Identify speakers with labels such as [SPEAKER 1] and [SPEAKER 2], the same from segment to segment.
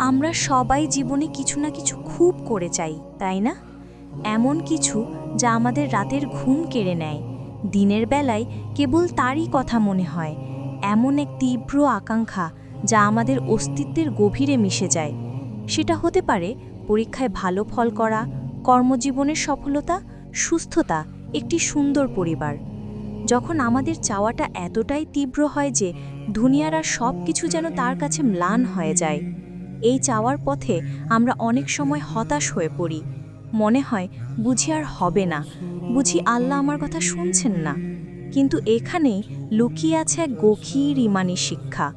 [SPEAKER 1] আমরা সবাই জীবনে কিছু না কিছু খুব করে চাই, তাই না? এমন কিছু যা আমাদের রাতের ঘুম কেড়ে নেয়, দিনের বেলায় কেবল তারই কথা মনে হয়। এমন এক তীব্র আকাঙ্ক্ষা যা আমাদের অস্তিত্বের গভীরে মিশে যায়। সেটা হতে পারে পরীক্ষায় ভালো ফল করা, কর্মজীবনের সফলতা, সুস্থতা, একটি সুন্দর পরিবার। যখন আমাদের চাওয়াটা এতটাই তীব্র হয় যে দুনিয়ার আর সব কিছু যেন তার কাছে ম্লান হয়ে যায়, এই চাওয়ার পথে আমরা অনেক সময় হতাশ হয়ে পড়ি। মনে হয় বুঝি আর হবে না, বুঝি আল্লাহ আমার কথা শুনছেন না। কিন্তু এখানেই লুকিয়ে আছে এক গভীর ঈমানি শিক্ষা।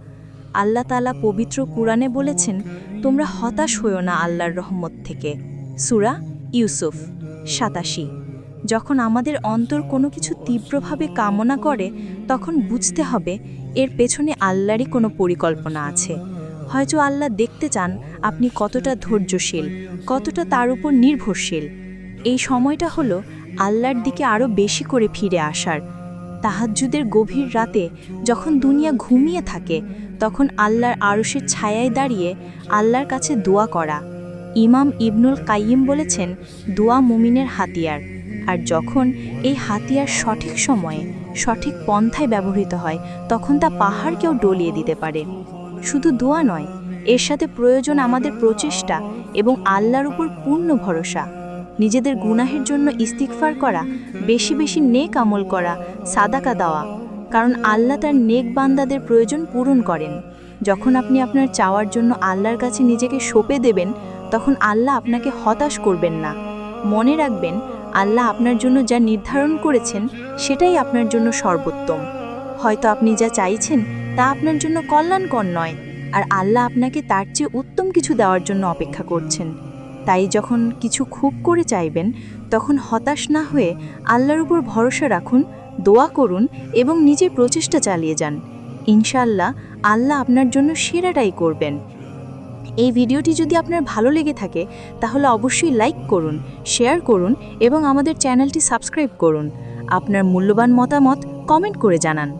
[SPEAKER 1] আল্লাহ তাআলা পবিত্র কুরআনে বলেছেন, তোমরা হতাশ হইও না আল্লাহর রহমত থেকে। সূরা ইউসুফ ৮৭। যখন আমাদের অন্তর কোনো কিছু তীব্রভাবে কামনা করে, তখন বুঝতে হবে এর পেছনে আল্লাহরই কোনো পরিকল্পনা আছে। হয়তো আল্লাহ দেখতে চান আপনি কতটা ধৈর্যশীল, কতটা তার উপর নির্ভরশীল। এই সময়টা হলো আল্লাহর দিকে আরও বেশি করে ফিরে আসার। তাহাজ্জুদের গভীর রাতে যখন দুনিয়া ঘুমিয়ে থাকে, তখন আল্লাহর আরশের ছায়ায় দাঁড়িয়ে আল্লাহর কাছে দোয়া করা। ইমাম ইবনুল কাইয়িম বলেছেন, দোয়া মুমিনের হাতিয়ার। আর যখন এই হাতিয়ার সঠিক সময়ে, সঠিক পন্থায় ব্যবহৃত হয়, তখন তা পাহাড়কেও ডলিয়ে দিতে পারে। শুধু দোয়া নয়, এর সাথে প্রয়োজন আমাদের প্রচেষ্টা এবং আল্লাহর উপর পূর্ণ ভরসা। নিজেদের গুনাহের জন্য ইস্তিগফার করা, বেশি বেশি নেক আমল করা, সাদাকা দেওয়া, কারণ আল্লাহ তার নেক বান্দাদের প্রয়োজন পূরণ করেন। যখন আপনি আপনার চাওয়ার জন্য আল্লাহর কাছে নিজেকে সঁপে দেবেন, তখন আল্লাহ আপনাকে হতাশ করবেন না। মনে রাখবেন, আল্লাহ আপনার জন্য যা নির্ধারণ করেছেন সেটাই আপনার জন্য সর্বোত্তম। হয়তো আপনি যা চাইছেন তা আপনার জন্য কল্যাণকর নয়, আর আল্লাহ আপনাকে তার চেয়ে উত্তম কিছু দেওয়ার জন্য অপেক্ষা করছেন। তাই যখন কিছু খুব করে চাইবেন, তখন হতাশ না হয়ে আল্লাহর উপর ভরসা রাখুন, দোয়া করুন এবং নিজের প্রচেষ্টা চালিয়ে যান। ইনশাআল্লাহ আল্লাহ আপনার জন্য সেরাটাই করবেন। এই ভিডিওটি যদি আপনার ভালো লেগে থাকে, তাহলে অবশ্যই লাইক করুন, শেয়ার করুন এবং আমাদের চ্যানেলটি সাবস্ক্রাইব করুন। আপনার মূল্যবান মতামত কমেন্ট করে জানান।